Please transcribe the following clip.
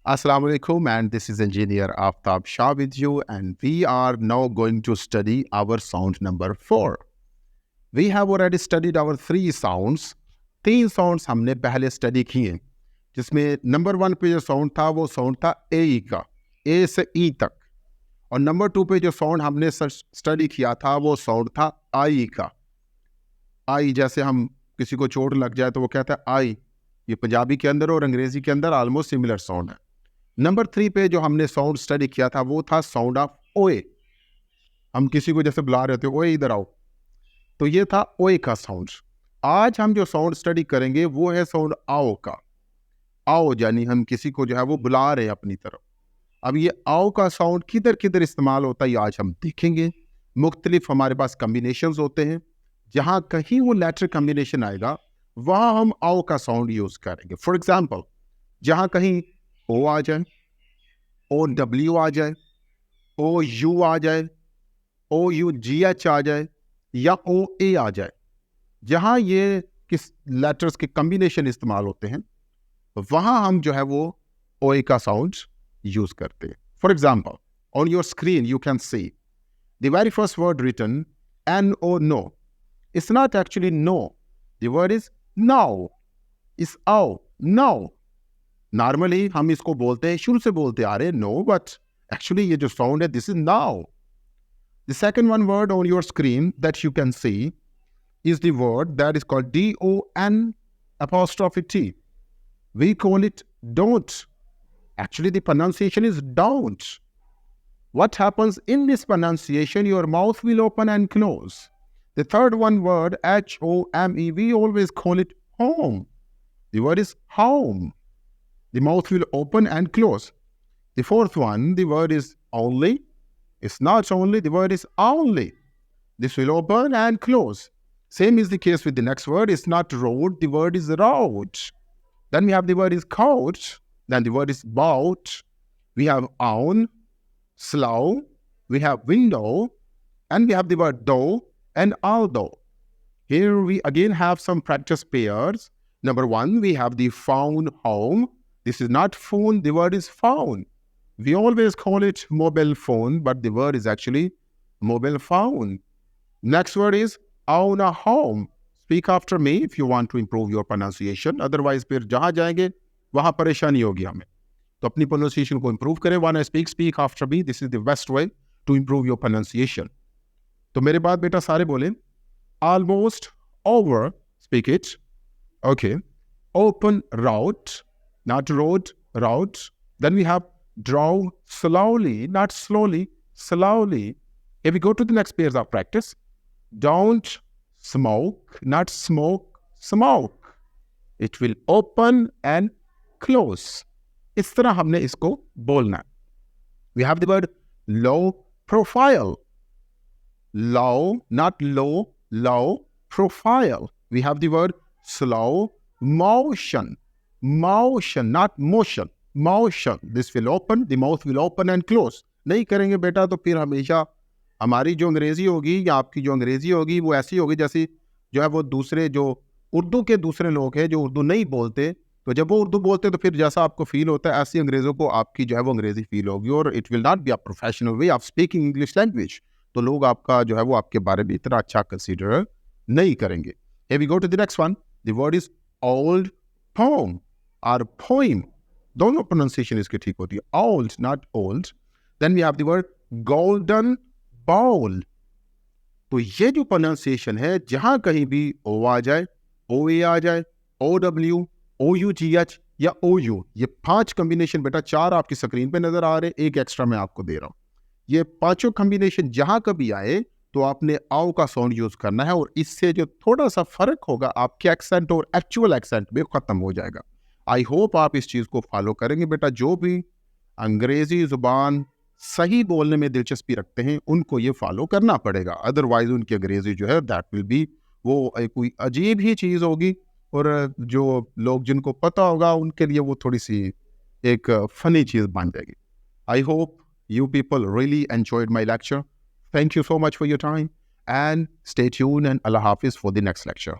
Assalamu alaikum, and this is engineer Aftab Shah with you, and we are now going to study our sound number 4. We have already studied our 3 sounds. 3 sounds हमने पहले study किए, जिसमें number 1 पे जो sound था वो sound था ए का, ए से ई तक, और नंबर 2 पे जो साउंड हमने स्टडी किया था वो साउंड था आई का। आई जैसे हम किसी को चोट लग जाए तो वो कहता है आई। ये पंजाबी के अंदर और अंग्रेजी के अंदर ऑलमोस्ट सिमिलर साउंड है। नंबर 3 पे जो हमने साउंड स्टडी किया था वो था साउंड ऑफ ओए। हम किसी को जैसे बुला रहे थे, ओए इधर आओ, तो ये था ओए का साउंड। आज हम जो साउंड स्टडी करेंगे वो है साउंड आओ का। आओ यानी हम किसी को जो है वो बुला रहे हैं अपनी तरफ। अब ये आओ का साउंड किधर किधर इस्तेमाल होता है आज हम देखेंगे। मुख्तलिफ हमारे पास कम्बिनेशंस होते हैं, जहाँ कहीं वो लेटर कम्बिनेशन आएगा वहाँ हम आओ का साउंड यूज़ करेंगे। फॉर एग्जाम्पल, जहाँ कहीं ओ आ जाए, ओ डब्ल्यू आ जाए, ओ यू आ जाए, ओ यू जी एच आ जाए या ओ ए आ जाए, जहाँ ये किस लेटर्स के कम्बिनेशन इस्तेमाल होते हैं वहाँ हम जो है वो ओ ए का साउंड यूज करते हैं। For example, on your screen you can see the very first word written N O no. It's not actually no, the word is now, is ow now. Normally हम इसको बोलते हैं, शुरू से बोलते आ रहे नो, बट एक्चुअली ये जो साउंड है this is now. The second one word on your screen that you can C is the word that is called D-O-N apostrophe T. We call it don't. Actually, the pronunciation is don't. What happens in this pronunciation? Your mouth will open and close. The third one word, H-O-M-E, we always call it home. The word is home. The mouth will open and close. The fourth one, the word is only. It's not only, the word is only. This will open and close. Same is the case with the next word. It's not road, the word is road. Then we have the word is couch. Then the word is bout. We have on, slow. We have window. And we have the word though and although. Here we again have some practice pairs. Number 1, we have the found home. This is not phone, the word is found. We always call it mobile phone, but the word is actually mobile phone. Next word is own a home. Speak after me if you want to improve your pronunciation. Otherwise, फिर जहाँ जाएंगे वहाँ परेशानी होगी हमें। तो अपनी pronunciation को improve करें। When I speak after me. This is the best way to improve your pronunciation. तो मेरे बाद बेटा सारे बोलें। Almost over. Speak it. Okay. Open route. Not road, route. Then we have draw slowly, not slowly, slowly. If we go to the next pairs of practice. Don't smoke, not smoke, smoke. It will open and close. इस तरह हमने इसको बोलना। We have the word low profile. Low, not low, low profile. We have the word slow motion. Motion, not motion. Motion. This will open, the mouth will open and close. नहीं करेंगे बेटा तो फिर हमेशा हमारी जो अंग्रेजी होगी या आपकी जो अंग्रेजी होगी वो ऐसी होगी जैसी जो है वो दूसरे जो उर्दू के दूसरे लोग हैं जो उर्दू नहीं बोलते, तो जब वो उर्दू बोलते तो फिर जैसा आपको फील होता है ऐसी अंग्रेज़ों को आपकी जो है वो अंग्रेजी फील होगी, और it will not be a professional way of speaking English language. तो लोग आपका जो है वो आपके बारे में इतना अच्छा कंसीडर नहीं करेंगे। Here we go to the next one. The word is old poem or poem. दोनों प्रोनाउंसिएशन इसकी ठीक होती है, old not old. Then we have the word golden bowl. तो ये जो प्रोनाउंसिएशन है जहां कहीं भी ओ आ जाए, ओ ए आ जाए, O W, O U G H या ओ यू, ये 5 कॉम्बिनेशन बेटा 4 आपकी स्क्रीन पे नजर आ रहे, एक एक्स्ट्रा मैं आपको दे रहा हूं। ये 5 कॉम्बिनेशन जहां कभी आए तो आपने आओ का साउंड यूज करना है, और इससे जो थोड़ा सा फर्क होगा आपके एक्सेंट और एक्चुअल एक्सेंट में खत्म हो जाएगा। आई होप आप इस चीज को फॉलो करेंगे बेटा। जो भी अंग्रेजी जुबान सही बोलने में दिलचस्पी रखते हैं उनको ये फॉलो करना पड़ेगा, अदरवाइज उनकी अंग्रेजी जो है दैट विल बी वो कोई अजीब ही चीज़ होगी, और जो लोग जिनको पता होगा उनके लिए वो थोड़ी सी एक फनी चीज़ बन जाएगी। I hope you people really enjoyed my lecture. Thank you so much for your time and stay tune, and अल्लाह हाफिज़ फॉर द नेक्स्ट लेक्चर।